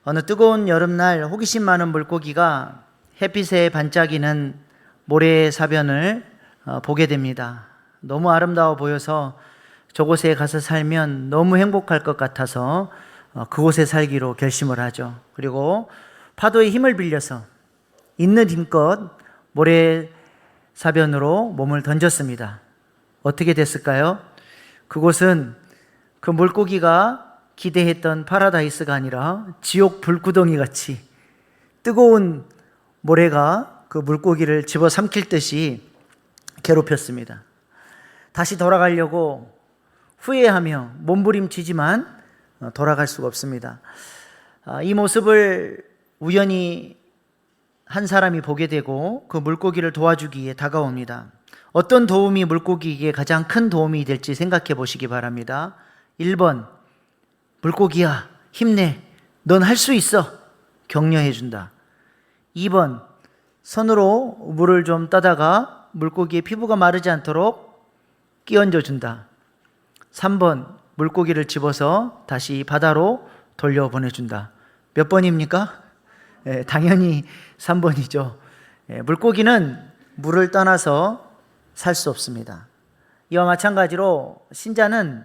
어느 뜨거운 여름날 호기심 많은 물고기가 햇빛에 반짝이는 모래사변을 보게 됩니다. 너무 아름다워 보여서 저곳에 가서 살면 너무 행복할 것 같아서 그곳에 살기로 결심을 하죠. 그리고 파도의 힘을 빌려서 있는 힘껏 모래사변으로 몸을 던졌습니다. 어떻게 됐을까요? 그곳은 그 물고기가 기대했던 파라다이스가 아니라 지옥 불구덩이 같이 뜨거운 모래가 그 물고기를 집어삼킬 듯이 괴롭혔습니다. 다시 돌아가려고 후회하며 몸부림치지만 돌아갈 수가 없습니다. 이 모습을 우연히 한 사람이 보게 되고 그 물고기를 도와주기 위해 다가옵니다. 어떤 도움이 물고기에게 가장 큰 도움이 될지 생각해 보시기 바랍니다. 1번, 물고기야, 힘내. 넌 할 수 있어. 격려해 준다. 2번, 손으로 물을 좀 따다가 물고기의 피부가 마르지 않도록 끼얹어 준다. 3번, 물고기를 집어서 다시 바다로 돌려보내준다. 몇 번입니까? 당연히 3번이죠. 물고기는 물을 떠나서 살 수 없습니다. 이와 마찬가지로 신자는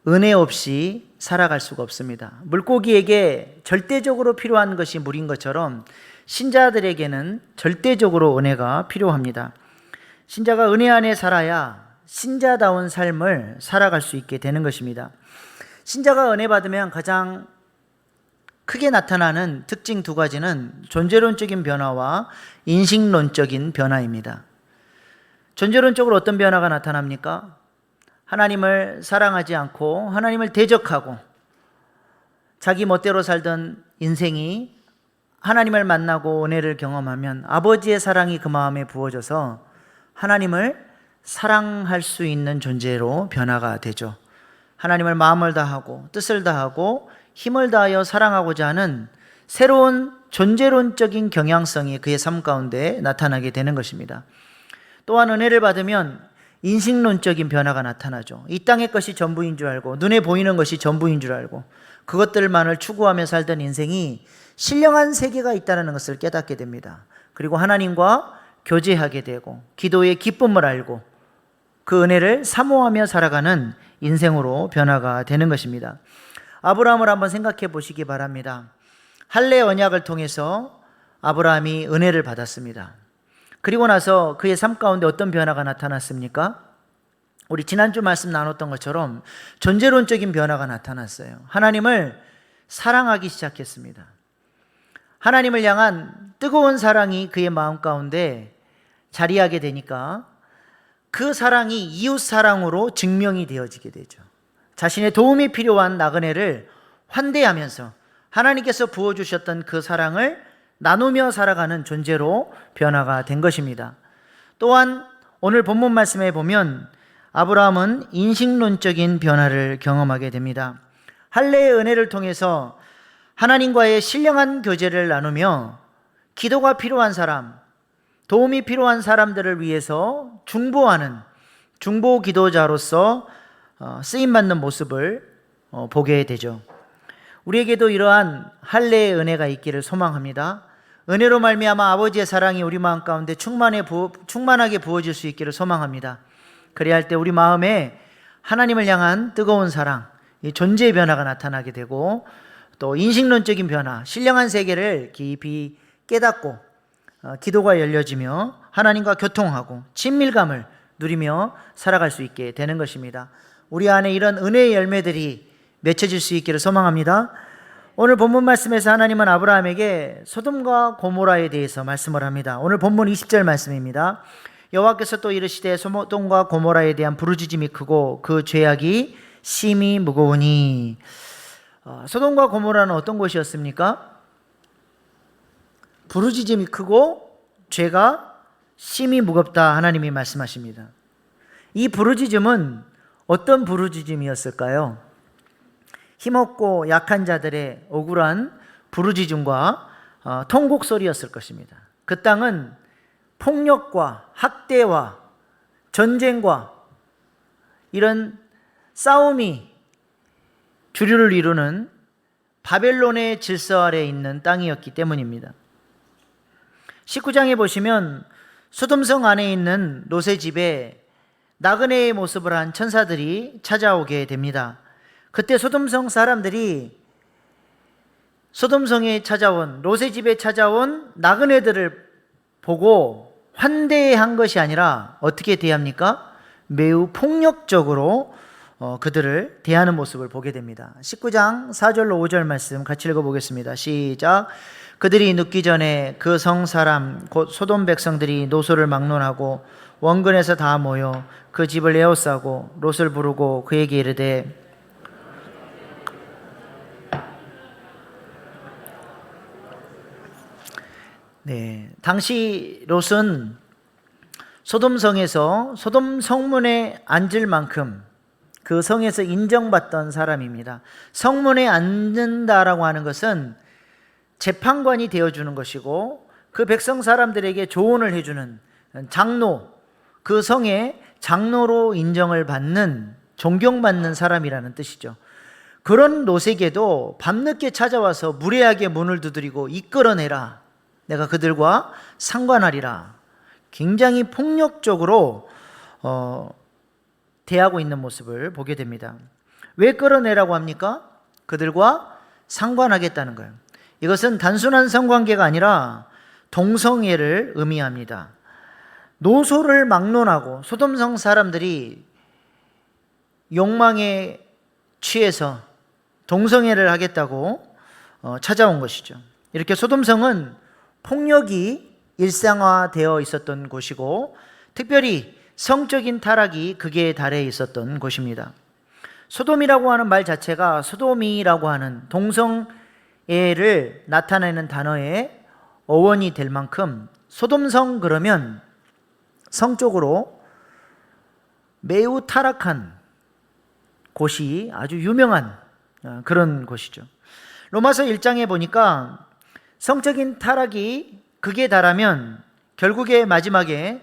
은혜 없이 살아갈 수가 없습니다. 물고기에게 절대적으로 필요한 것이 물인 것처럼 신자들에게는 절대적으로 은혜가 필요합니다. 신자가 은혜 안에 살아야 신자다운 삶을 살아갈 수 있게 되는 것입니다. 신자가 은혜 받으면 가장 크게 나타나는 특징 두 가지는 존재론적인 변화와 인식론적인 변화입니다. 존재론적으로 어떤 변화가 나타납니까? 하나님을 사랑하지 않고 하나님을 대적하고 자기 멋대로 살던 인생이 하나님을 만나고 은혜를 경험하면 아버지의 사랑이 그 마음에 부어져서 하나님을 사랑할 수 있는 존재로 변화가 되죠. 하나님을 마음을 다하고 뜻을 다하고 힘을 다하여 사랑하고자 하는 새로운 존재론적인 경향성이 그의 삶 가운데 나타나게 되는 것입니다. 또한 은혜를 받으면 인식론적인 변화가 나타나죠. 이 땅의 것이 전부인 줄 알고 눈에 보이는 것이 전부인 줄 알고 그것들만을 추구하며 살던 인생이 신령한 세계가 있다는 것을 깨닫게 됩니다. 그리고 하나님과 교제하게 되고 기도의 기쁨을 알고 그 은혜를 사모하며 살아가는 인생으로 변화가 되는 것입니다. 아브라함을 한번 생각해 보시기 바랍니다. 할례 언약을 통해서 아브라함이 은혜를 받았습니다. 그리고 나서 그의 삶 가운데 어떤 변화가 나타났습니까? 우리 지난주 말씀 나눴던 것처럼 존재론적인 변화가 나타났어요. 하나님을 사랑하기 시작했습니다. 하나님을 향한 뜨거운 사랑이 그의 마음 가운데 자리하게 되니까 그 사랑이 이웃 사랑으로 증명이 되어지게 되죠. 자신의 도움이 필요한 나그네를 환대하면서 하나님께서 부어주셨던 그 사랑을 나누며 살아가는 존재로 변화가 된 것입니다. 또한 오늘 본문 말씀에 보면 아브라함은 인식론적인 변화를 경험하게 됩니다. 할례의 은혜를 통해서 하나님과의 신령한 교제를 나누며 기도가 필요한 사람, 도움이 필요한 사람들을 위해서 중보하는 중보 기도자로서 쓰임받는 모습을 보게 되죠. 우리에게도 이러한 할례의 은혜가 있기를 소망합니다. 은혜로 말미암아 아버지의 사랑이 우리 마음 가운데 충만하게 부어질 수 있기를 소망합니다. 그래야 할 때 우리 마음에 하나님을 향한 뜨거운 사랑, 이 존재의 변화가 나타나게 되고 또 인식론적인 변화, 신령한 세계를 깊이 깨닫고 기도가 열려지며 하나님과 교통하고 친밀감을 누리며 살아갈 수 있게 되는 것입니다. 우리 안에 이런 은혜의 열매들이 맺혀질 수 있기를 소망합니다. 오늘 본문 말씀에서 하나님은 아브라함에게 소돔과 고모라에 대해서 말씀을 합니다. 오늘 본문 20절 말씀입니다. 여호와께서 또 이르시되 소돔과 고모라에 대한 부르짖음이 크고 그 죄악이 심히 무거우니. 소돔과 고모라는 어떤 곳이었습니까? 부르짖음이 크고 죄가 심히 무겁다 하나님이 말씀하십니다. 이 부르짖음은 어떤 부르짖음이었을까요? 힘없고 약한 자들의 억울한 부르짖음과 통곡 소리였을 것입니다. 그 땅은 폭력과 학대와 전쟁과 이런 싸움이 주류를 이루는 바벨론의 질서 아래 있는 땅이었기 때문입니다. 19장에 보시면 소돔성 안에 있는 롯의 집에 나그네의 모습을 한 천사들이 찾아오게 됩니다. 그때 소돔성 사람들이 소돔성에 찾아온, 롯의 집에 찾아온 나그네들을 보고 환대한 것이 아니라 어떻게 대합니까? 매우 폭력적으로 그들을 대하는 모습을 보게 됩니다. 19장 4절로 5절 말씀 같이 읽어보겠습니다. 시작. 그들이 눕기 전에 그 성 사람 곧 소돔 백성들이 노소를 막론하고 원근에서 다 모여 그 집을 에워싸고 롯을 부르고 그에게 이르되 당시 롯은 소돔성에서 소돔 성문에 앉을 만큼 그 성에서 인정받던 사람입니다. 성문에 앉는다라고 하는 것은 재판관이 되어주는 것이고 그 백성 사람들에게 조언을 해주는 장로, 그 성의 장로로 인정을 받는, 존경받는 사람이라는 뜻이죠. 그런 롯에게도 밤늦게 찾아와서 무례하게 문을 두드리고 이끌어내라, 내가 그들과 상관하리라, 굉장히 폭력적으로 대하고 있는 모습을 보게 됩니다. 왜 끌어내라고 합니까? 그들과 상관하겠다는 거예요. 이것은 단순한 성관계가 아니라 동성애를 의미합니다. 노소를 막론하고 소돔성 사람들이 욕망에 취해서 동성애를 하겠다고 찾아온 것이죠. 이렇게 소돔성은 폭력이 일상화되어 있었던 곳이고 특별히 성적인 타락이 극에 달해 있었던 곳입니다. 소돔이라고 하는 말 자체가 소도미라고 하는 동성애를 나타내는 단어의 어원이 될 만큼 소돔성 그러면 성적으로 매우 타락한 곳이 아주 유명한 그런 곳이죠. 로마서 1장에 보니까 성적인 타락이 극에 달하면 결국에 마지막에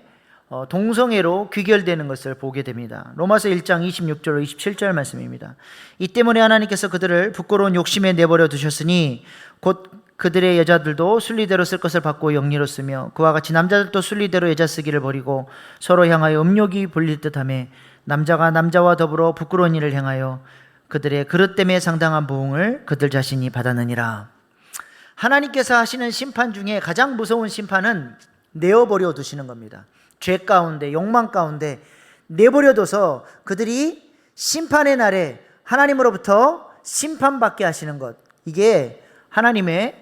동성애로 귀결되는 것을 보게 됩니다. 로마서 1장 26절 27절 말씀입니다. 이 때문에 하나님께서 그들을 부끄러운 욕심에 내버려 두셨으니 곧 그들의 여자들도 순리대로 쓸 것을 받고 영리로 쓰며 그와 같이 남자들도 순리대로 여자 쓰기를 버리고 서로 향하여 음욕이 불릴 듯하며 남자가 남자와 더불어 부끄러운 일을 행하여 그들의 그릇 때문에 상당한 보응을 그들 자신이 받았느니라. 하나님께서 하시는 심판 중에 가장 무서운 심판은 내어버려 두시는 겁니다. 죄 가운데, 욕망 가운데 내버려둬서 그들이 심판의 날에 하나님으로부터 심판받게 하시는 것, 이게 하나님의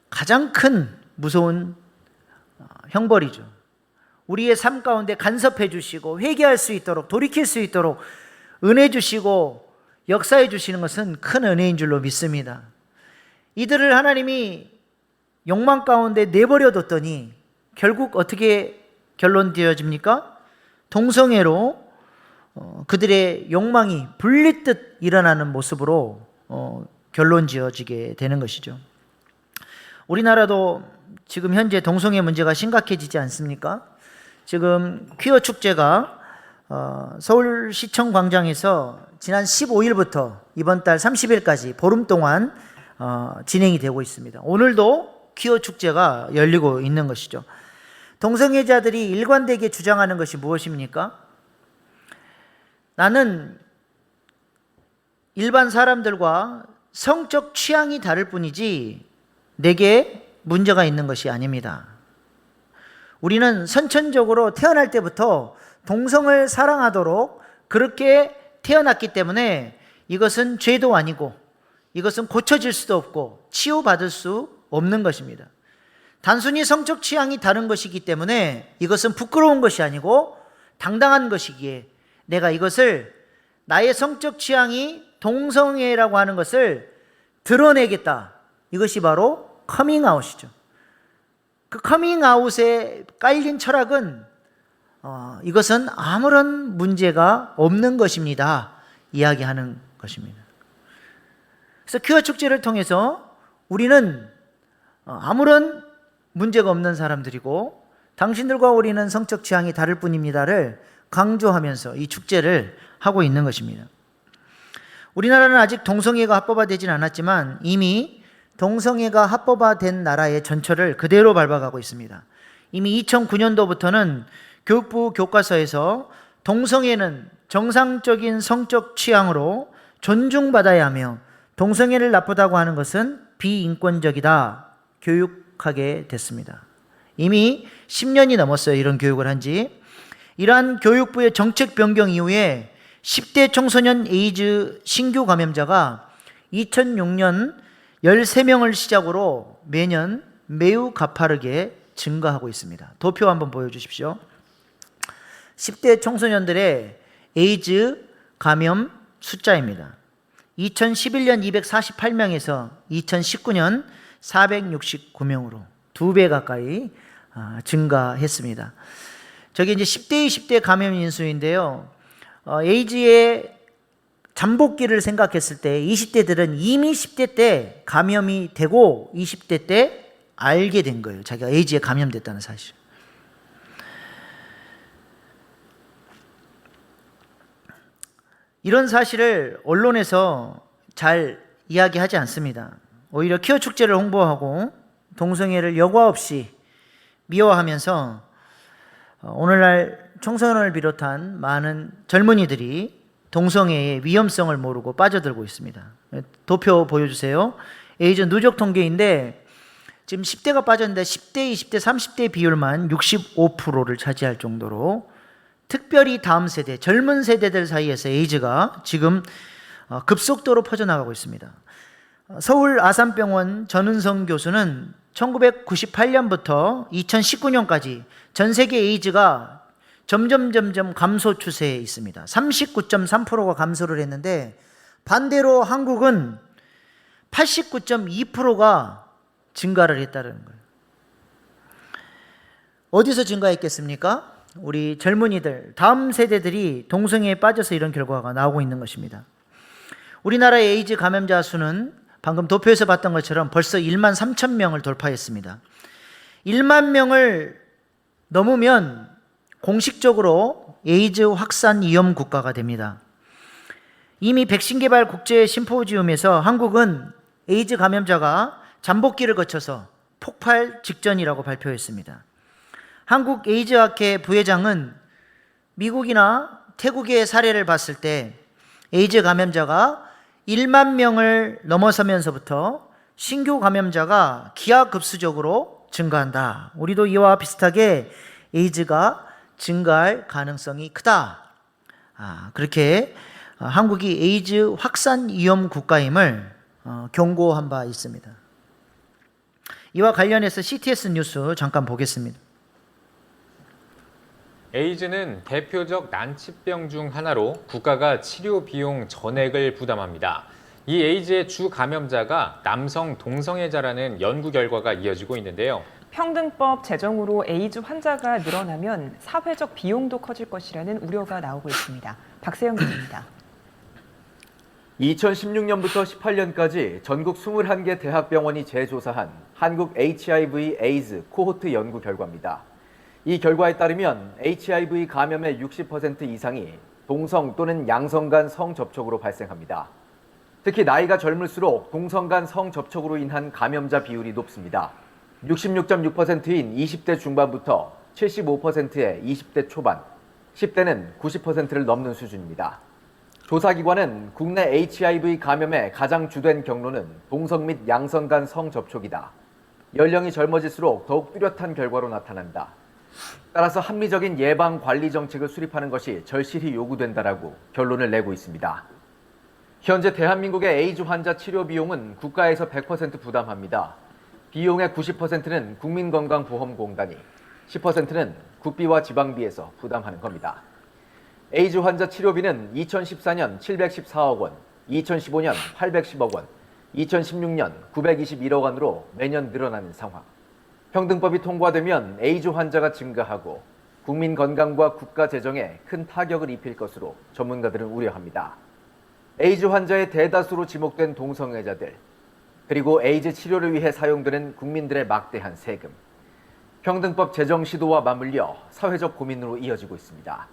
가장 큰 무서운 형벌이죠. 우리의 삶 가운데 간섭해 주시고 회개할 수 있도록, 돌이킬 수 있도록 은혜 주시고 역사해 주시는 것은 큰 은혜인 줄로 믿습니다. 이들을 하나님이 욕망 가운데 내버려 뒀더니 결국 어떻게 결론되어집니까? 동성애로 그들의 욕망이 불리듯 일어나는 모습으로 결론 지어지게 되는 것이죠. 우리나라도 지금 현재 동성애 문제가 심각해지지 않습니까? 지금 퀴어 축제가 서울시청 광장에서 지난 15일부터 이번 달 30일까지 보름 동안 진행이 되고 있습니다. 오늘도 퀴어 축제가 열리고 있는 것이죠. 동성애자들이 일관되게 주장하는 것이 무엇입니까? 나는 일반 사람들과 성적 취향이 다를 뿐이지 내게 문제가 있는 것이 아닙니다. 우리는 선천적으로 태어날 때부터 동성을 사랑하도록 그렇게 태어났기 때문에 이것은 죄도 아니고 이것은 고쳐질 수도 없고 치유받을 수 없는 것입니다. 단순히 성적 취향이 다른 것이기 때문에 이것은 부끄러운 것이 아니고 당당한 것이기에 내가 이것을, 나의 성적 취향이 동성애라고 하는 것을 드러내겠다. 이것이 바로 커밍아웃이죠. 그 커밍아웃에 깔린 철학은 이것은 아무런 문제가 없는 것입니다. 이야기하는 것입니다. 그래서 퀴어 축제를 통해서 우리는 아무런 문제가 없는 사람들이고 당신들과 우리는 성적 취향이 다를 뿐입니다를 강조하면서 이 축제를 하고 있는 것입니다. 우리나라는 아직 동성애가 합법화되진 않았지만 이미 동성애가 합법화된 나라의 전철을 그대로 밟아가고 있습니다. 이미 2009년도부터는 교육부 교과서에서 동성애는 정상적인 성적 취향으로 존중받아야 하며 동성애를 나쁘다고 하는 것은 비인권적이다 교육하게 됐습니다. 이미 10년이 넘었어요. 이런 교육을 한 지. 이러한 교육부의 정책 변경 이후에 10대 청소년 에이즈 신규 감염자가 2006년 13명을 시작으로 매년 매우 가파르게 증가하고 있습니다. 도표 한번 보여주십시오. 10대 청소년들의 에이즈 감염 숫자입니다. 2011년 248명에서 2019년 469명으로 2배 가까이 증가했습니다. 저게 이제 10대, 20대 감염 인수인데요. 에이즈의 잠복기를 생각했을 때 20대들은 이미 10대 때 감염이 되고 20대 때 알게 된 거예요. 자기가 에이즈에 감염됐다는 사실. 이런 사실을 언론에서 잘 이야기하지 않습니다. 오히려 퀴어 축제를 홍보하고 동성애를 여과 없이 미워하면서 오늘날 청소년을 비롯한 많은 젊은이들이 동성애의 위험성을 모르고 빠져들고 있습니다. 도표 보여주세요. 에이즈 누적 통계인데 지금 10대가 빠졌는데 10대, 20대, 30대 비율만 65%를 차지할 정도로 특별히 다음 세대, 젊은 세대들 사이에서 에이즈가 지금 급속도로 퍼져나가고 있습니다. 서울 아산병원 전은성 교수는 1998년부터 2019년까지 전 세계 에이즈가 점점 감소 추세에 있습니다. 39.3%가 감소를 했는데 반대로 한국은 89.2%가 증가를 했다는 거예요. 어디서 증가했겠습니까? 우리 젊은이들, 다음 세대들이 동성애에 빠져서 이런 결과가 나오고 있는 것입니다. 우리나라의 에이즈 감염자 수는 방금 도표에서 봤던 것처럼 벌써 1만 3천 명을 돌파했습니다. 1만 명을 넘으면 공식적으로 에이즈 확산 위험 국가가 됩니다. 이미 백신 개발 국제 심포지움에서 한국은 에이즈 감염자가 잠복기를 거쳐서 폭발 직전이라고 발표했습니다. 한국 에이즈학회 부회장은 미국이나 태국의 사례를 봤을 때 에이즈 감염자가 1만 명을 넘어서면서부터 신규 감염자가 기하급수적으로 증가한다. 우리도 이와 비슷하게 에이즈가 증가할 가능성이 크다. 그렇게 한국이 에이즈 확산 위험 국가임을 경고한 바 있습니다. 이와 관련해서 CTS 뉴스 잠깐 보겠습니다. 에이즈는 대표적 난치병 중 하나로 국가가 치료 비용 전액을 부담합니다. 이 에이즈의 주 감염자가 남성 동성애자라는 연구 결과가 이어지고 있는데요. 평등법 제정으로 에이즈 환자가 늘어나면 사회적 비용도 커질 것이라는 우려가 나오고 있습니다. 박세영 기자입니다. 2016년부터 18년까지 전국 21개 대학병원이 재조사한 한국 HIV 에이즈 코호트 연구 결과입니다. 이 결과에 따르면 HIV 감염의 60% 이상이 동성 또는 양성 간 성접촉으로 발생합니다. 특히 나이가 젊을수록 동성 간 성접촉으로 인한 감염자 비율이 높습니다. 66.6%인 20대 중반부터 75%의 20대 초반, 10대는 90%를 넘는 수준입니다. 조사기관은 국내 HIV 감염의 가장 주된 경로는 동성 및 양성 간 성접촉이다. 연령이 젊어질수록 더욱 뚜렷한 결과로 나타난다. 따라서 합리적인 예방 관리 정책을 수립하는 것이 절실히 요구된다라고 결론을 내고 있습니다. 현재 대한민국의 에이즈 환자 치료 비용은 국가에서 100% 부담합니다. 비용의 90%는 국민건강보험공단이, 10%는 국비와 지방비에서 부담하는 겁니다. 에이즈 환자 치료비는 2014년 714억 원, 2015년 810억 원, 2016년 921억 원으로 매년 늘어나는 상황. 평등법이 통과되면 에이즈 환자가 증가하고 국민 건강과 국가 재정에 큰 타격을 입힐 것으로 전문가들은 우려합니다. 에이즈 환자의 대다수로 지목된 동성애자들, 그리고 에이즈 치료를 위해 사용되는 국민들의 막대한 세금. 평등법 제정 시도와 맞물려 사회적 고민으로 이어지고 있습니다.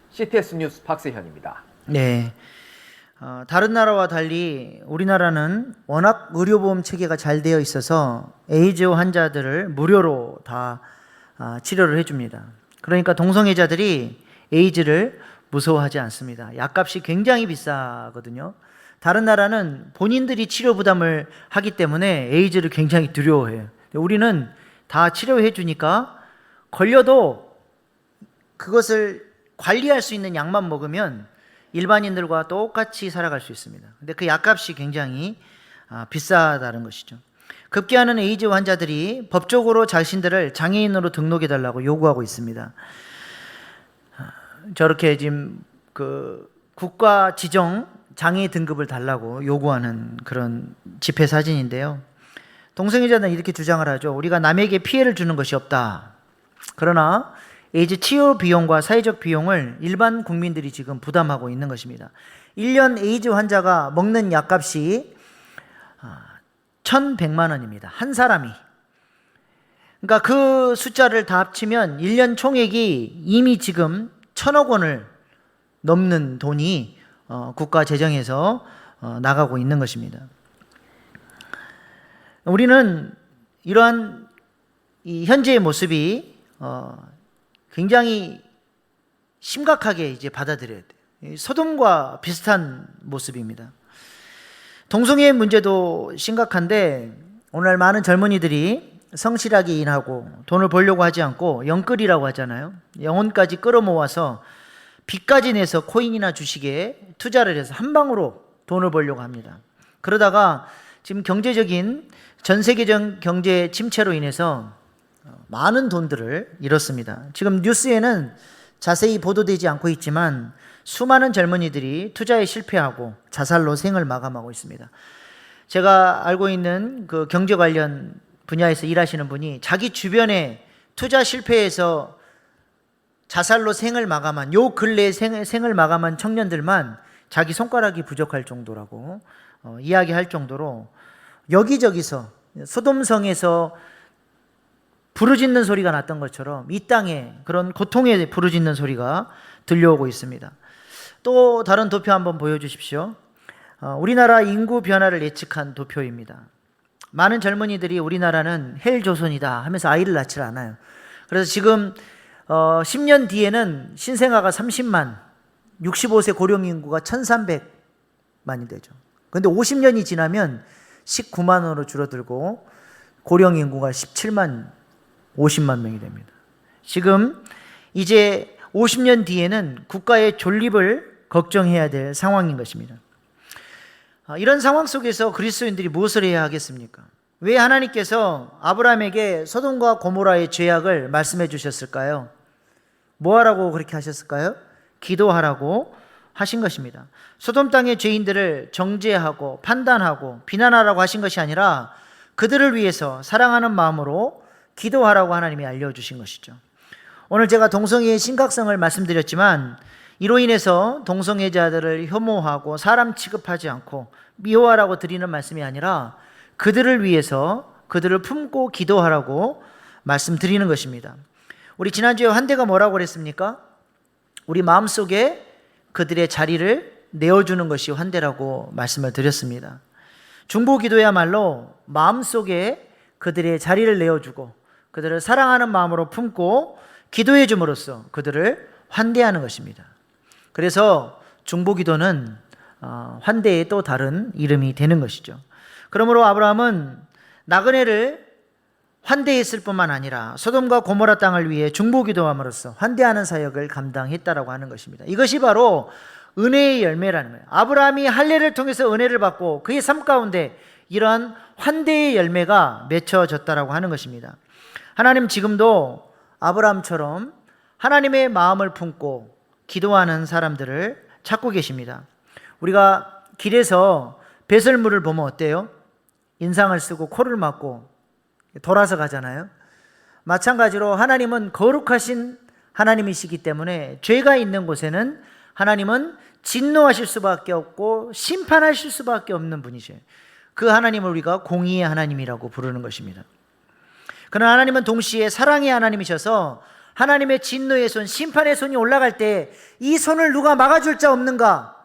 CTS 뉴스 박세현입니다. 네, 다른 나라와 달리 우리나라는 워낙 의료보험 체계가 잘 되어 있어서 에이즈 환자들을 무료로 다 치료를 해줍니다. 그러니까 동성애자들이 에이즈를 무서워하지 않습니다. 약값이 굉장히 비싸거든요. 다른 나라는 본인들이 치료 부담을 하기 때문에 에이즈를 굉장히 두려워해요. 우리는 다 치료해 주니까 걸려도 그것을 관리할 수 있는 약만 먹으면 일반인들과 똑같이 살아갈 수 있습니다. 근데 그 약값이 굉장히 비싸다는 것이죠. 급기야는 에이즈 환자들이 법적으로 자신들을 장애인으로 등록해 달라고 요구하고 있습니다. 저렇게 지금 그 국가 지정 장애 등급을 달라고 요구하는 그런 집회 사진인데요. 동성애자는 이렇게 주장을 하죠. 우리가 남에게 피해를 주는 것이 없다. 그러나 에이즈 치료 비용과 사회적 비용을 일반 국민들이 지금 부담하고 있는 것입니다. 1년 에이즈 환자가 먹는 약값이 1,100만 원입니다. 한 사람이. 그러니까 그 숫자를 다 합치면 1년 총액이 이미 지금 1,000억 원을 넘는 돈이 국가 재정에서 나가고 있는 것입니다. 우리는 이러한 이 현재의 모습이 굉장히 심각하게 이제 받아들여야 돼요. 소돔과 비슷한 모습입니다. 동성애 문제도 심각한데 오늘 많은 젊은이들이 성실하게 일하고 돈을 벌려고 하지 않고 영끌이라고 하잖아요. 영혼까지 끌어모아서 빚까지 내서 코인이나 주식에 투자를 해서 한 방으로 돈을 벌려고 합니다. 그러다가 지금 경제적인 전 세계적 경제 침체로 인해서 많은 돈들을 잃었습니다. 지금 뉴스에는 자세히 보도되지 않고 있지만 수많은 젊은이들이 투자에 실패하고 자살로 생을 마감하고 있습니다. 제가 알고 있는 그 경제 관련 분야에서 일하시는 분이 자기 주변에 투자 실패해서 자살로 생을 마감한 요 근래에 생을 마감한 청년들만 자기 손가락이 부족할 정도라고 이야기할 정도로 여기저기서 소돔성에서 부르짖는 소리가 났던 것처럼 이 땅에 그런 고통의 부르짖는 소리가 들려오고 있습니다. 또 다른 도표 한번 보여주십시오. 우리나라 인구 변화를 예측한 도표입니다. 많은 젊은이들이 우리나라는 헬조선이다 하면서 아이를 낳지 않아요. 그래서 지금 10년 뒤에는 신생아가 30만, 65세 고령 인구가 1,300만이 되죠. 그런데 50년이 지나면 19만으로 줄어들고 고령 인구가 17만, 50만 명이 됩니다. 지금 이제 50년 뒤에는 국가의 존립을 걱정해야 될 상황인 것입니다. 이런 상황 속에서 그리스도인들이 무엇을 해야 하겠습니까? 왜 하나님께서 아브라함에게 소돔과 고모라의 죄악을 말씀해 주셨을까요? 뭐 하라고 그렇게 하셨을까요? 기도하라고 하신 것입니다. 소돔 땅의 죄인들을 정죄하고 판단하고 비난하라고 하신 것이 아니라 그들을 위해서 사랑하는 마음으로 기도하라고 하나님이 알려주신 것이죠. 오늘 제가 동성애의 심각성을 말씀드렸지만 이로 인해서 동성애자들을 혐오하고 사람 취급하지 않고 미워하라고 드리는 말씀이 아니라 그들을 위해서 그들을 품고 기도하라고 말씀드리는 것입니다. 우리 지난주에 환대가 뭐라고 그랬습니까? 우리 마음속에 그들의 자리를 내어주는 것이 환대라고 말씀을 드렸습니다. 중보기도야말로 마음속에 그들의 자리를 내어주고 그들을 사랑하는 마음으로 품고 기도해 줌으로써 그들을 환대하는 것입니다. 그래서 중보기도는 환대의 또 다른 이름이 되는 것이죠. 그러므로 아브라함은 나그네를 환대했을 뿐만 아니라 소돔과 고모라 땅을 위해 중보기도함으로써 환대하는 사역을 감당했다라고 하는 것입니다. 이것이 바로 은혜의 열매라는 거예요. 아브라함이 할례를 통해서 은혜를 받고 그의 삶 가운데 이러한 환대의 열매가 맺혀졌다라고 하는 것입니다. 하나님 지금도 아브라함처럼 하나님의 마음을 품고 기도하는 사람들을 찾고 계십니다. 우리가 길에서 배설물을 보면 어때요? 인상을 쓰고 코를 막고 돌아서 가잖아요. 마찬가지로 하나님은 거룩하신 하나님이시기 때문에 죄가 있는 곳에는 하나님은 진노하실 수밖에 없고 심판하실 수밖에 없는 분이세요. 그 하나님을 우리가 공의의 하나님이라고 부르는 것입니다. 그러나 하나님은 동시에 사랑의 하나님이셔서 하나님의 진노의 손, 심판의 손이 올라갈 때 이 손을 누가 막아줄 자 없는가?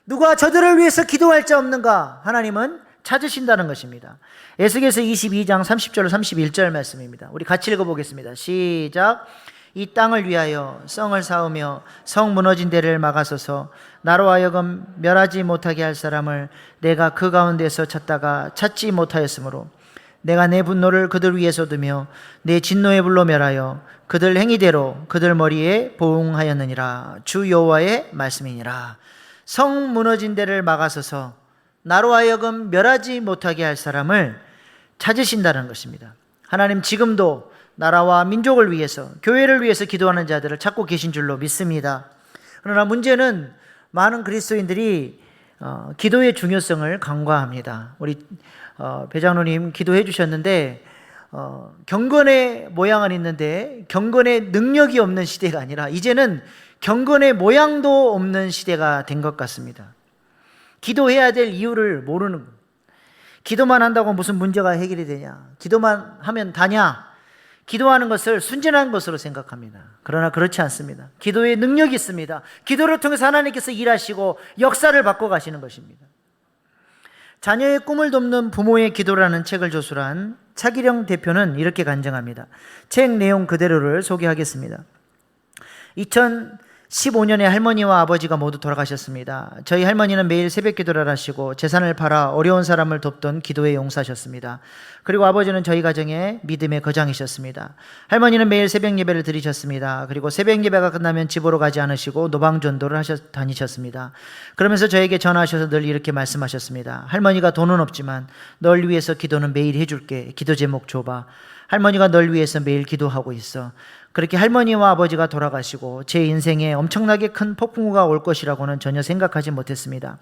누가 저들을 위해서 기도할 자 없는가? 하나님은 찾으신다는 것입니다. 에스겔서 22장 30절 31절 말씀입니다. 우리 같이 읽어보겠습니다. 시작. 이 땅을 위하여 성을 쌓으며 성 무너진 데를 막아서서 나로 하여금 멸하지 못하게 할 사람을 내가 그 가운데서 찾다가 찾지 못하였으므로 내가 내 분노를 그들 위에 쏟으며 내 진노의 불로 멸하여 그들 행위대로 그들 머리에 보응하였느니라. 주 여호와의 말씀이니라. 성 무너진 데를 막아서서 나로 하여금 멸하지 못하게 할 사람을 찾으신다는 것입니다. 하나님 지금도 나라와 민족을 위해서, 교회를 위해서 기도하는 자들을 찾고 계신 줄로 믿습니다. 그러나 문제는 많은 그리스도인들이 기도의 중요성을 간과합니다. 우리 배장로님 기도해 주셨는데 경건의 모양은 있는데 경건의 능력이 없는 시대가 아니라 이제는 경건의 모양도 없는 시대가 된 것 같습니다. 기도해야 될 이유를 모르는 거예요. 기도만 한다고 무슨 문제가 해결이 되냐? 기도만 하면 다냐? 기도하는 것을 순진한 것으로 생각합니다. 그러나 그렇지 않습니다. 기도에 능력이 있습니다. 기도를 통해서 하나님께서 일하시고 역사를 바꿔 가시는 것입니다. 자녀의 꿈을 돕는 부모의 기도라는 책을 조술한 차기령 대표는 이렇게 간증합니다. 책 내용 그대로를 소개하겠습니다. 2015년에 할머니와 아버지가 모두 돌아가셨습니다. 저희 할머니는 매일 새벽 기도를 하시고 재산을 팔아 어려운 사람을 돕던 기도의 용사셨습니다. 그리고 아버지는 저희 가정의 믿음의 거장이셨습니다. 할머니는 매일 새벽 예배를 드리셨습니다. 그리고 새벽 예배가 끝나면 집으로 가지 않으시고 노방 전도를 다니셨습니다. 그러면서 저에게 전화하셔서 늘 이렇게 말씀하셨습니다. 할머니가 돈은 없지만 널 위해서 기도는 매일 해줄게. 기도 제목 줘봐. 할머니가 널 위해서 매일 기도하고 있어. 그렇게 할머니와 아버지가 돌아가시고 제 인생에 엄청나게 큰 폭풍우가 올 것이라고는 전혀 생각하지 못했습니다.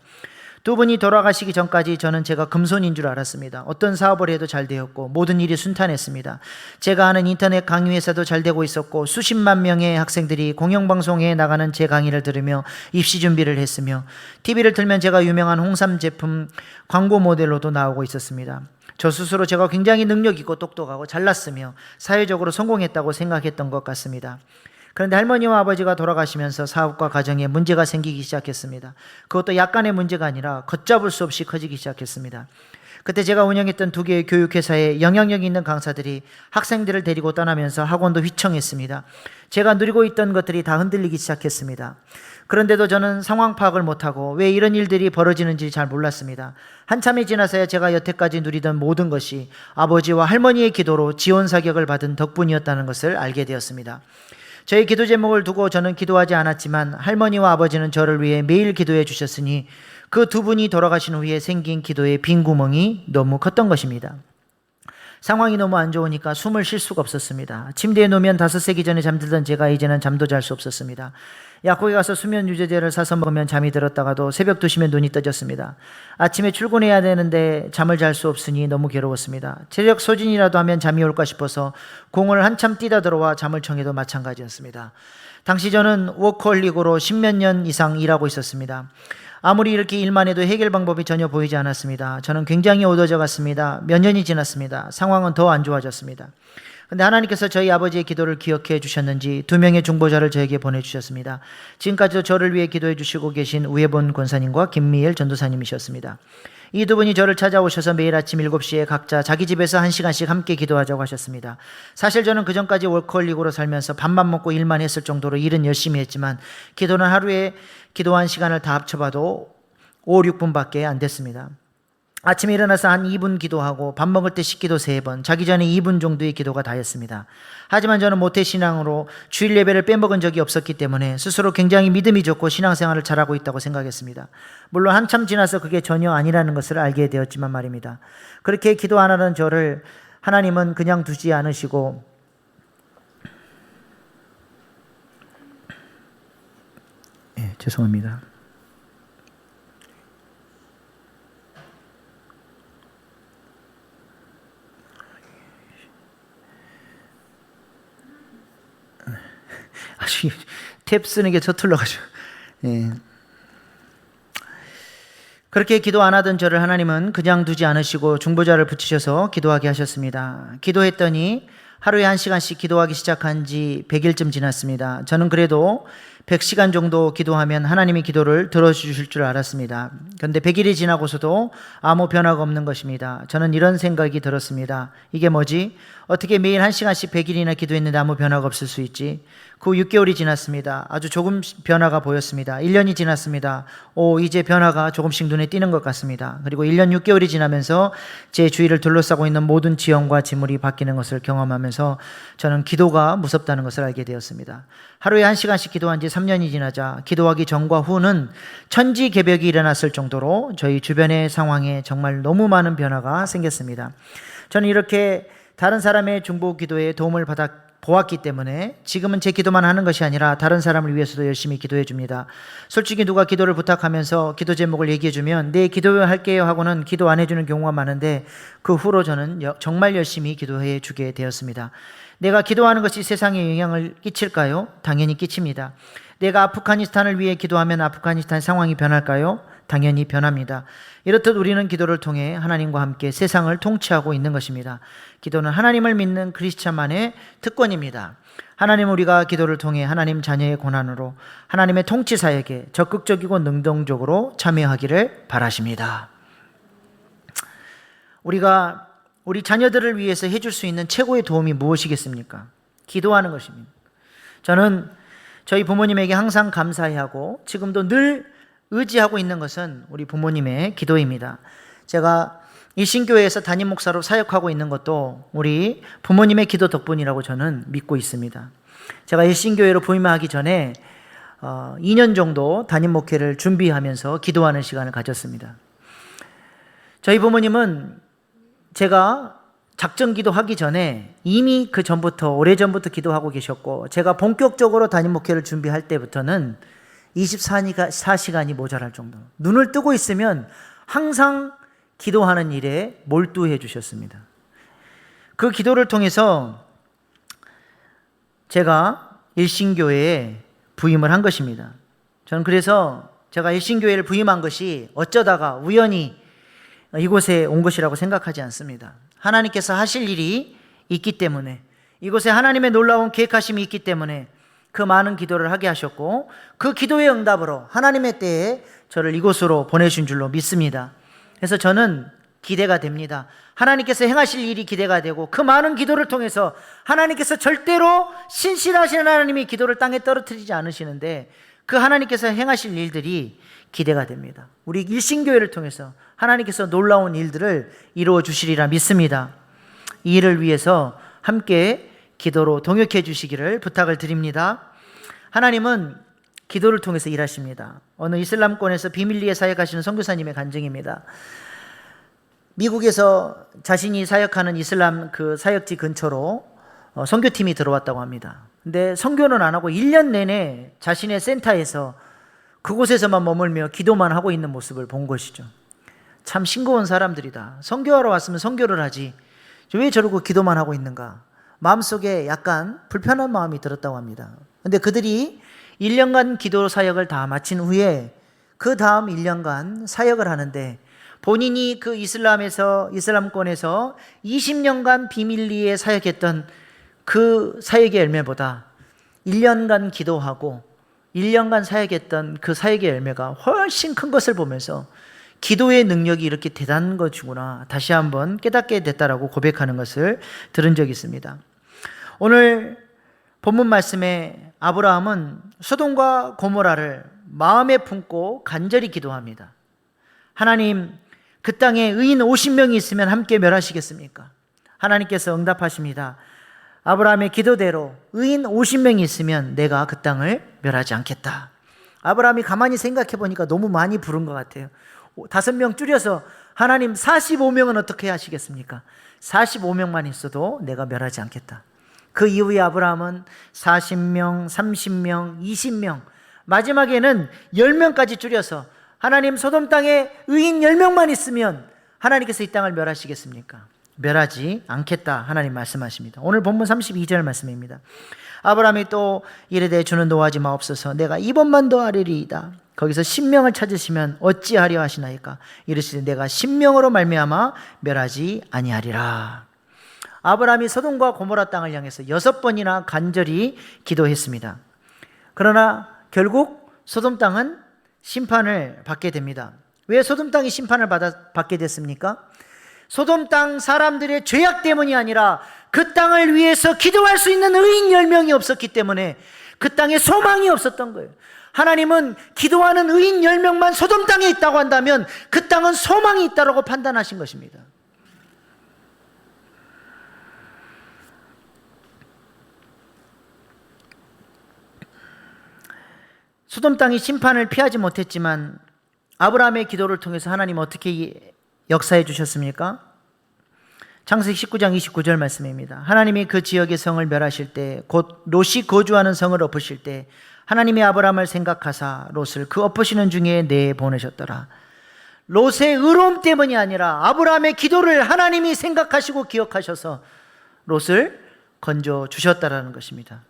두 분이 돌아가시기 전까지 저는 제가 금손인 줄 알았습니다. 어떤 사업을 해도 잘 되었고 모든 일이 순탄했습니다. 제가 아는 인터넷 강의회사도 잘 되고 있었고 수십만 명의 학생들이 공영방송에 나가는 제 강의를 들으며 입시 준비를 했으며 TV를 틀면 제가 유명한 홍삼 제품 광고 모델로도 나오고 있었습니다. 저 스스로 제가 굉장히 능력 있고 똑똑하고 잘났으며 사회적으로 성공했다고 생각했던 것 같습니다. 그런데 할머니와 아버지가 돌아가시면서 사업과 가정에 문제가 생기기 시작했습니다. 그것도 약간의 문제가 아니라 걷잡을 수 없이 커지기 시작했습니다. 그때 제가 운영했던 두 개의 교육회사에 영향력 있는 강사들이 학생들을 데리고 떠나면서 학원도 휘청했습니다. 제가 누리고 있던 것들이 다 흔들리기 시작했습니다. 그런데도 저는 상황 파악을 못하고 왜 이런 일들이 벌어지는지 잘 몰랐습니다. 한참이 지나서야 제가 여태까지 누리던 모든 것이 아버지와 할머니의 기도로 지원 사격을 받은 덕분이었다는 것을 알게 되었습니다. 저희 기도 제목을 두고 저는 기도하지 않았지만 할머니와 아버지는 저를 위해 매일 기도해 주셨으니 그 두 분이 돌아가신 후에 생긴 기도의 빈 구멍이 너무 컸던 것입니다. 상황이 너무 안 좋으니까 숨을 쉴 수가 없었습니다. 침대에 누우면 5새기 전에 잠들던 제가 이제는 잠도 잘 수 없었습니다. 약국에 가서 수면 유제제를 사서 먹으면 잠이 들었다가도 새벽 2시면 눈이 떠졌습니다. 아침에 출근해야 되는데 잠을 잘 수 없으니 너무 괴로웠습니다. 체력 소진이라도 하면 잠이 올까 싶어서 공을 한참 뛰다 들어와 잠을 청해도 마찬가지였습니다. 당시 저는 워커홀릭으로 10몇 년 이상 일하고 있었습니다. 아무리 이렇게 일만 해도 해결 방법이 전혀 보이지 않았습니다. 저는 굉장히 어두워져 갔습니다. 몇 년이 지났습니다. 상황은 더 안 좋아졌습니다. 근데 하나님께서 저희 아버지의 기도를 기억해 주셨는지 2명의 중보자를 저에게 보내주셨습니다. 지금까지도 저를 위해 기도해 주시고 계신 우혜본 권사님과 김미엘 전도사님이셨습니다. 이 두 분이 저를 찾아오셔서 매일 아침 7시에 각자 자기 집에서 1시간씩 함께 기도하자고 하셨습니다. 사실 저는 그전까지 워커홀릭으로 살면서 밥만 먹고 일만 했을 정도로 일은 열심히 했지만 기도는 하루에 기도한 시간을 다 합쳐봐도 5, 6분밖에 안 됐습니다. 아침에 일어나서 한 2분 기도하고 밥 먹을 때 식기도 3번, 자기 전에 2분 정도의 기도가 다였습니다. 하지만 저는 모태신앙으로 주일 예배를 빼먹은 적이 없었기 때문에 스스로 굉장히 믿음이 좋고 신앙생활을 잘하고 있다고 생각했습니다. 물론 한참 지나서 그게 전혀 아니라는 것을 알게 되었지만 말입니다. 그렇게 기도 안 하는 저를 하나님은 그냥 두지 않으시고 죄송합니다. 아주 탭 쓰는 게 서툴러가지고. 그렇게 기도 안 하던 저를 하나님은 그냥 두지 않으시고 중보자를 붙이셔서 기도하게 하셨습니다. 기도했더니 하루에 1시간씩 기도하기 시작한 지 100일쯤 지났습니다. 저는 그래도 100시간 정도 기도하면 하나님이 기도를 들어주실 줄 알았습니다. 그런데 100일이 지나고서도 아무 변화가 없는 것입니다. 저는 이런 생각이 들었습니다. 이게 뭐지? 어떻게 매일 1시간씩 100일이나 기도했는데 아무 변화가 없을 수 있지? 그 후 6개월이 지났습니다. 아주 조금 변화가 보였습니다. 1년이 지났습니다. 이제 변화가 조금씩 눈에 띄는 것 같습니다. 그리고 1년 6개월이 지나면서 제 주위를 둘러싸고 있는 모든 지형과 지물이 바뀌는 것을 경험하면서 저는 기도가 무섭다는 것을 알게 되었습니다. 하루에 1시간씩 기도한 지 3년이 지나자 기도하기 전과 후는 천지개벽이 일어났을 정도로 저희 주변의 상황에 정말 너무 많은 변화가 생겼습니다. 저는 이렇게 다른 사람의 중보 기도에 도움을 받아 보았기 때문에 지금은 제 기도만 하는 것이 아니라 다른 사람을 위해서도 열심히 기도해 줍니다. 솔직히 누가 기도를 부탁하면서 기도 제목을 얘기해 주면 네, 기도할게요 하고는 기도 안 해주는 경우가 많은데 그 후로 저는 정말 열심히 기도해 주게 되었습니다. 내가 기도하는 것이 세상에 영향을 끼칠까요? 당연히 끼칩니다. 내가 아프가니스탄을 위해 기도하면 아프가니스탄 상황이 변할까요? 당연히 변합니다. 이렇듯 우리는 기도를 통해 하나님과 함께 세상을 통치하고 있는 것입니다. 기도는 하나님을 믿는 크리스찬만의 특권입니다. 하나님, 우리가 기도를 통해 하나님 자녀의 고난으로 하나님의 통치 사역에 적극적이고 능동적으로 참여하기를 바라십니다. 우리가 우리 자녀들을 위해서 해줄 수 있는 최고의 도움이 무엇이겠습니까? 기도하는 것입니다. 저는 저희 부모님에게 항상 감사해하고 지금도 늘 의지하고 있는 것은 우리 부모님의 기도입니다. 제가 일신교회에서 담임 목사로 사역하고 있는 것도 우리 부모님의 기도 덕분이라고 저는 믿고 있습니다. 제가 일신교회로 부임하기 전에 2년 정도 담임 목회를 준비하면서 기도하는 시간을 가졌습니다. 저희 부모님은 제가 작정 기도하기 전에 이미 그 전부터, 오래전부터 기도하고 계셨고, 제가 본격적으로 담임 목회를 준비할 때부터는 24시간이 모자랄 정도, 눈을 뜨고 있으면 항상 기도하는 일에 몰두해 주셨습니다. 그 기도를 통해서 제가 일신교회에 부임을 한 것입니다. 저는 그래서 제가 일신교회를 부임한 것이 어쩌다가 우연히 이곳에 온 것이라고 생각하지 않습니다. 하나님께서 하실 일이 있기 때문에, 이곳에 하나님의 놀라운 계획하심이 있기 때문에 그 많은 기도를 하게 하셨고, 그 기도의 응답으로 하나님의 때에 저를 이곳으로 보내신 줄로 믿습니다. 그래서 저는 기대가 됩니다. 하나님께서 행하실 일이 기대가 되고, 그 많은 기도를 통해서 하나님께서 절대로 신실하신 하나님이 기도를 땅에 떨어뜨리지 않으시는데 그 하나님께서 행하실 일들이 기대가 됩니다. 우리 일신교회를 통해서 하나님께서 놀라운 일들을 이루어 주시리라 믿습니다. 이 일을 위해서 함께 기도로 동역해 주시기를 부탁을 드립니다. 하나님은 기도를 통해서 일하십니다. 어느 이슬람권에서 비밀리에 사역하시는 선교사님의 간증입니다. 미국에서 자신이 사역하는 이슬람 그 사역지 근처로 선교팀이 들어왔다고 합니다. 근데 선교는 안 하고 1년 내내 자신의 센터에서 그곳에서만 머물며 기도만 하고 있는 모습을 본 것이죠. 참 싱거운 사람들이다. 선교하러 왔으면 선교를 하지, 왜 저러고 기도만 하고 있는가, 마음속에 약간 불편한 마음이 들었다고 합니다. 근데 그들이 1년간 기도 사역을 다 마친 후에 그 다음 1년간 사역을 하는데, 본인이 그 이슬람권에서 20년간 비밀리에 사역했던 그 사역의 열매보다 1년간 기도하고 1년간 사역했던 그 사역의 열매가 훨씬 큰 것을 보면서 기도의 능력이 이렇게 대단한 것이구나 다시 한번 깨닫게 됐다라고 고백하는 것을 들은 적이 있습니다. 오늘 본문 말씀에 아브라함은 소돔과 고모라를 마음에 품고 간절히 기도합니다. 하나님, 그 땅에 의인 50명이 있으면 함께 멸하시겠습니까? 하나님께서 응답하십니다. 아브라함의 기도대로 의인 50명이 있으면 내가 그 땅을 멸하지 않겠다. 아브라함이 가만히 생각해 보니까 너무 많이 부른 것 같아요. 5명 줄여서 하나님 45명은 어떻게 하시겠습니까? 45명만 있어도 내가 멸하지 않겠다. 그 이후에 아브라함은 40명, 30명, 20명, 마지막에는 10명까지 줄여서 하나님, 소돔 땅에 의인 10명만 있으면 하나님께서 이 땅을 멸하시겠습니까? 멸하지 않겠다 하나님 말씀하십니다. 오늘 본문 32절 말씀입니다. 아브라함이 또 이르되 주는 노하지 마옵소서, 내가 이번만 더 아뢰리이다. 거기서 10명을 찾으시면 어찌하려 하시나이까? 이르시되 내가 10명으로 말미암아 멸하지 아니하리라. 아브라함이 소돔과 고모라 땅을 향해서 6번이나 간절히 기도했습니다. 그러나 결국 소돔 땅은 심판을 받게 됩니다. 왜 소돔 땅이 심판을 받게 됐습니까? 소돔 땅 사람들의 죄악 때문이 아니라 그 땅을 위해서 기도할 수 있는 의인 10명이 없었기 때문에 그 땅에 소망이 없었던 거예요. 하나님은 기도하는 의인 10명만 소돔 땅에 있다고 한다면 그 땅은 소망이 있다고 판단하신 것입니다. 소돔 땅이 심판을 피하지 못했지만 아브라함의 기도를 통해서 하나님 어떻게 역사해 주셨습니까? 창세기 19장 29절 말씀입니다. 하나님이 그 지역의 성을 멸하실 때, 곧 롯이 거주하는 성을 엎으실 때 하나님이 아브라함을 생각하사 롯을 그 엎으시는 중에 내보내셨더라. 롯의 의로움 때문이 아니라 아브라함의 기도를 하나님이 생각하시고 기억하셔서 롯을 건져 주셨다라는 것입니다.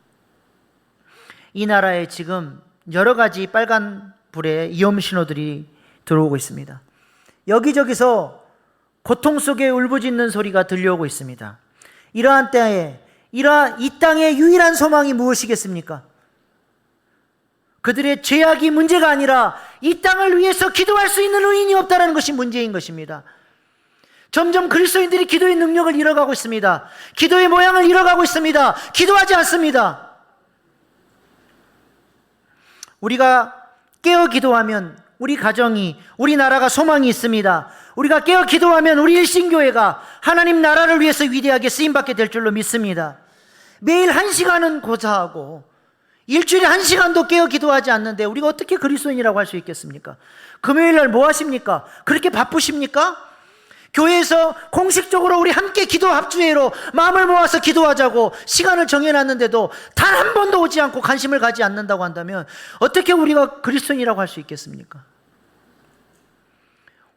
이 나라에 지금 여러 가지 빨간 불의 위험 신호들이 들어오고 있습니다. 여기저기서 고통 속에 울부짖는 소리가 들려오고 있습니다. 이러한 때에 이 땅의 유일한 소망이 무엇이겠습니까? 그들의 죄악이 문제가 아니라 이 땅을 위해서 기도할 수 있는 의인이 없다는 것이 문제인 것입니다. 점점 그리스도인들이 기도의 능력을 잃어가고 있습니다. 기도의 모양을 잃어가고 있습니다. 기도하지 않습니다. 우리가 깨어 기도하면 우리 가정이, 우리 나라가 소망이 있습니다. 우리가 깨어 기도하면 우리 일신교회가 하나님 나라를 위해서 위대하게 쓰임받게 될 줄로 믿습니다. 매일 1시간은 고사하고 일주일에 1시간도 깨어 기도하지 않는데 우리가 어떻게 그리스도인이라고 할 수 있겠습니까? 금요일 날 뭐 하십니까? 그렇게 바쁘십니까? 교회에서 공식적으로 우리 함께 기도 합주회로 마음을 모아서 기도하자고 시간을 정해놨는데도 단 한 번도 오지 않고 관심을 가지 않는다고 한다면 어떻게 우리가 그리스도인이라고 할 수 있겠습니까?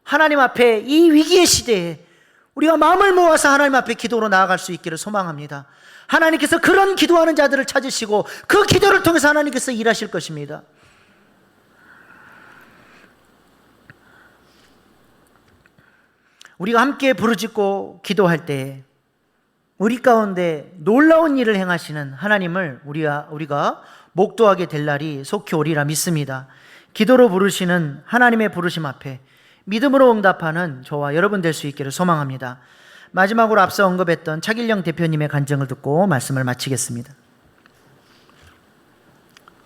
하나님 앞에 이 위기의 시대에 우리가 마음을 모아서 하나님 앞에 기도로 나아갈 수 있기를 소망합니다. 하나님께서 그런 기도하는 자들을 찾으시고 그 기도를 통해서 하나님께서 일하실 것입니다. 우리가 함께 부르짖고 기도할 때 우리 가운데 놀라운 일을 행하시는 하나님을 우리가 목도하게 될 날이 속히 오리라 믿습니다. 기도로 부르시는 하나님의 부르심 앞에 믿음으로 응답하는 저와 여러분 될 수 있기를 소망합니다. 마지막으로 앞서 언급했던 차길령 대표님의 간증을 듣고 말씀을 마치겠습니다.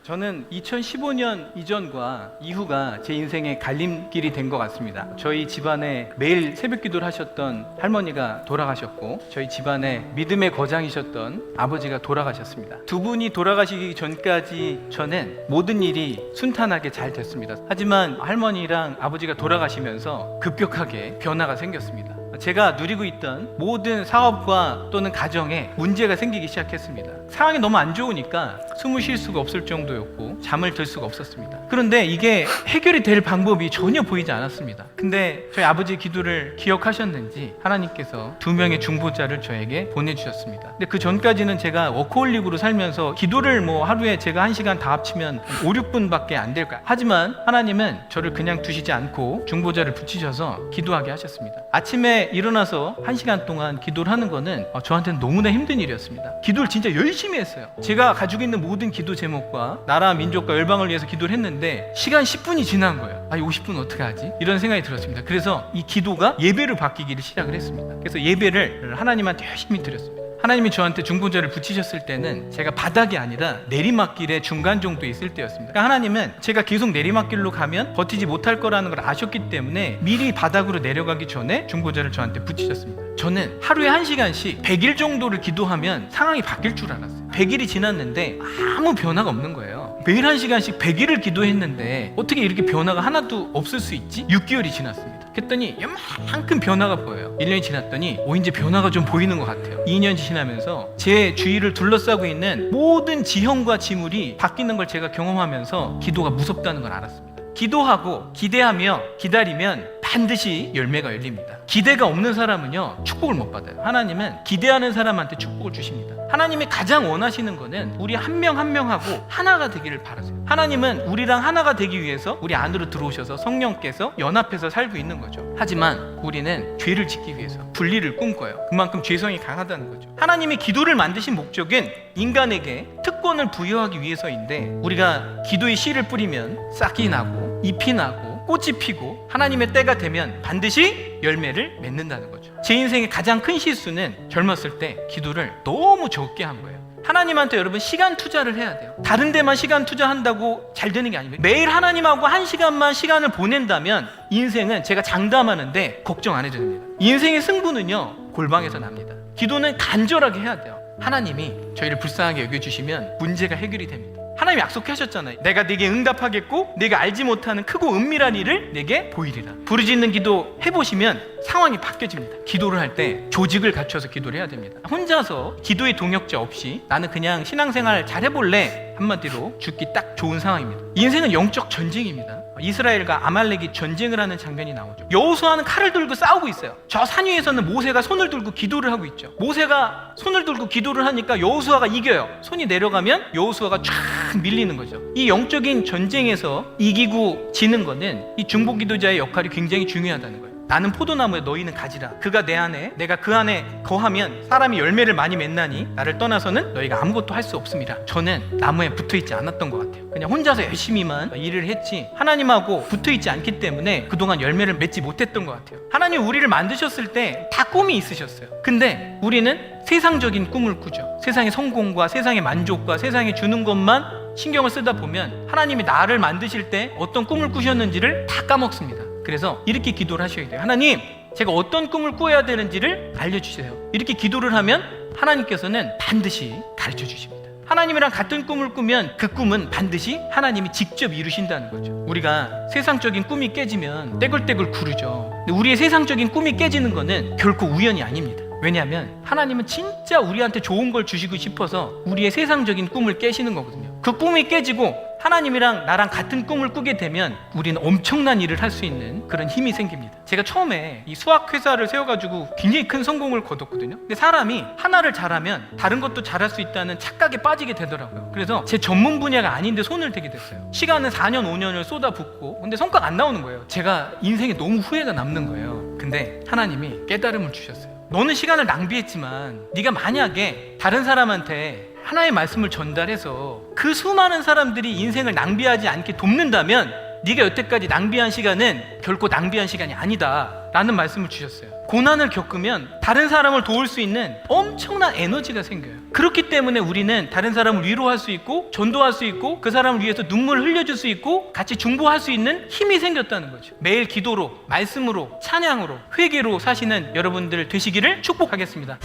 저는 2015년 이전과 이후가 제 인생의 갈림길이 된 것 같습니다. 저희 집안에 매일 새벽 기도를 하셨던 할머니가 돌아가셨고 저희 집안에 믿음의 거장이셨던 아버지가 돌아가셨습니다. 두 분이 돌아가시기 전까지 저는 모든 일이 순탄하게 잘 됐습니다. 하지만 할머니랑 아버지가 돌아가시면서 급격하게 변화가 생겼습니다. 제가 누리고 있던 모든 사업과 또는 가정에 문제가 생기기 시작했습니다. 상황이 너무 안 좋으니까 숨을 쉴 수가 없을 정도였고 잠을 들 수가 없었습니다. 그런데 이게 해결이 될 방법이 전혀 보이지 않았습니다. 근데 저희 아버지의 기도를 기억하셨는지 하나님께서 2명의 중보자를 저에게 보내주셨습니다. 근데 그 전까지는 제가 워커홀릭으로 살면서 기도를 하루에 제가 1시간 다 합치면 5, 6분밖에 안 될까요? 하지만 하나님은 저를 그냥 두시지 않고 중보자를 붙이셔서 기도하게 하셨습니다. 아침에 일어나서 1시간 동안 기도를 하는 거는 저한테는 너무나 힘든 일이었습니다. 기도를 진짜 열심히 했어요. 제가 가지고 있는 모든 기도 제목과 나라, 민족과 열방을 위해서 기도를 했는데 시간 10분이 지난 거예요. 이 50분 어떻게 하지? 이런 생각이 들었습니다. 그래서 이 기도가 예배로 바뀌기를 시작을 했습니다. 그래서 예배를 하나님한테 열심히 드렸습니다. 하나님이 저한테 중보자를 붙이셨을 때는 제가 바닥이 아니라 내리막길의 중간 정도에 있을 때였습니다. 그러니까 하나님은 제가 계속 내리막길로 가면 버티지 못할 거라는 걸 아셨기 때문에 미리 바닥으로 내려가기 전에 중보자를 저한테 붙이셨습니다. 저는 하루에 1시간씩 100일 정도를 기도하면 상황이 바뀔 줄 알았어요. 100일이 지났는데 아무 변화가 없는 거예요. 매일 1시간씩 100일을 기도했는데 어떻게 이렇게 변화가 하나도 없을 수 있지? 6개월이 지났습니다. 그랬더니 요만큼 변화가 보여요. 1년이 지났더니 이제 변화가 좀 보이는 것 같아요. 2년이 지나면서 제 주위를 둘러싸고 있는 모든 지형과 지물이 바뀌는 걸 제가 경험하면서 기도가 무섭다는 걸 알았습니다. 기도하고 기대하며 기다리면 반드시 열매가 열립니다. 기대가 없는 사람은요 축복을 못 받아요. 하나님은 기대하는 사람한테 축복을 주십니다. 하나님이 가장 원하시는 거는 우리 한 명 한 명하고 하나가 되기를 바라세요. 하나님은 우리랑 하나가 되기 위해서 우리 안으로 들어오셔서 성령께서 연합해서 살고 있는 거죠. 하지만 우리는 죄를 짓기 위해서 분리를 꿈꿔요. 그만큼 죄성이 강하다는 거죠. 하나님이 기도를 만드신 목적은 인간에게 특별한 특권을 부여하기 위해서인데 우리가 기도의 씨를 뿌리면 싹이 나고 잎이 나고 꽃이 피고 하나님의 때가 되면 반드시 열매를 맺는다는 거죠. 제 인생의 가장 큰 실수는 젊었을 때 기도를 너무 적게 한 거예요. 하나님한테 여러분 시간 투자를 해야 돼요. 다른 데만 시간 투자한다고 잘 되는 게 아닙니다. 매일 하나님하고 1시간만 시간을 보낸다면 인생은 제가 장담하는데 걱정 안 해도 됩니다. 인생의 승부는요 골방에서 납니다. 기도는 간절하게 해야 돼요. 하나님이 저희를 불쌍하게 여겨주시면 문제가 해결이 됩니다. 하나님이 약속하셨잖아요. 내가 네게 응답하겠고 네가 알지 못하는 크고 은밀한 일을 내게 보이리라. 부르짖는 기도 해보시면 상황이 바뀌어집니다. 기도를 할 때 조직을 갖춰서 기도를 해야 됩니다. 혼자서 기도의 동역자 없이 나는 그냥 신앙생활 잘 해볼래 한마디로 죽기 딱 좋은 상황입니다. 인생은 영적 전쟁입니다. 이스라엘과 아말렉이 전쟁을 하는 장면이 나오죠. 여호수아는 칼을 들고 싸우고 있어요. 저 산 위에서는 모세가 손을 들고 기도를 하고 있죠. 모세가 손을 들고 기도를 하니까 여호수아가 이겨요. 손이 내려가면 여호수아가 쫙 밀리는 거죠. 이 영적인 전쟁에서 이기고 지는 거는 이 중보기도자의 역할이 굉장히 중요하다는 거예요. 나는 포도나무에 너희는 가지라. 그가 내 안에 내가 그 안에 거하면 사람이 열매를 많이 맺나니 나를 떠나서는 너희가 아무것도 할 수 없습니다. 저는 나무에 붙어있지 않았던 것 같아요. 그냥 혼자서 열심히만 일을 했지 하나님하고 붙어있지 않기 때문에 그동안 열매를 맺지 못했던 것 같아요. 하나님 우리를 만드셨을 때 다 꿈이 있으셨어요. 근데 우리는 세상적인 꿈을 꾸죠. 세상의 성공과 세상의 만족과 세상이 주는 것만 신경을 쓰다 보면 하나님이 나를 만드실 때 어떤 꿈을 꾸셨는지를 다 까먹습니다. 그래서 이렇게 기도를 하셔야 돼요. 하나님, 제가 어떤 꿈을 꾸어야 되는지를 알려주세요. 이렇게 기도를 하면 하나님께서는 반드시 가르쳐 주십니다. 하나님이랑 같은 꿈을 꾸면 그 꿈은 반드시 하나님이 직접 이루신다는 거죠. 우리가 세상적인 꿈이 깨지면 떼굴떼굴 구르죠. 근데 우리의 세상적인 꿈이 깨지는 거는 결코 우연이 아닙니다. 왜냐하면 하나님은 진짜 우리한테 좋은 걸 주시고 싶어서 우리의 세상적인 꿈을 깨시는 거거든요. 그 꿈이 깨지고 하나님이랑 나랑 같은 꿈을 꾸게 되면 우리는 엄청난 일을 할 수 있는 그런 힘이 생깁니다. 제가 처음에 이 수학회사를 세워가지고 굉장히 큰 성공을 거뒀거든요. 근데 사람이 하나를 잘하면 다른 것도 잘할 수 있다는 착각에 빠지게 되더라고요. 그래서 제 전문 분야가 아닌데 손을 대게 됐어요. 시간은 4년 5년을 쏟아붓고 근데 성과가 안 나오는 거예요. 제가 인생에 너무 후회가 남는 거예요. 근데 하나님이 깨달음을 주셨어요. 너는 시간을 낭비했지만 네가 만약에 다른 사람한테 하나의 말씀을 전달해서 그 수많은 사람들이 인생을 낭비하지 않게 돕는다면 네가 여태까지 낭비한 시간은 결코 낭비한 시간이 아니다 라는 말씀을 주셨어요. 고난을 겪으면 다른 사람을 도울 수 있는 엄청난 에너지가 생겨요. 그렇기 때문에 우리는 다른 사람을 위로할 수 있고 전도할 수 있고 그 사람을 위해서 눈물을 흘려줄 수 있고 같이 중보할 수 있는 힘이 생겼다는 거죠. 매일 기도로, 말씀으로, 찬양으로, 회개로 사시는 여러분들 되시기를 축복하겠습니다.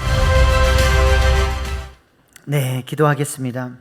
네, 기도하겠습니다.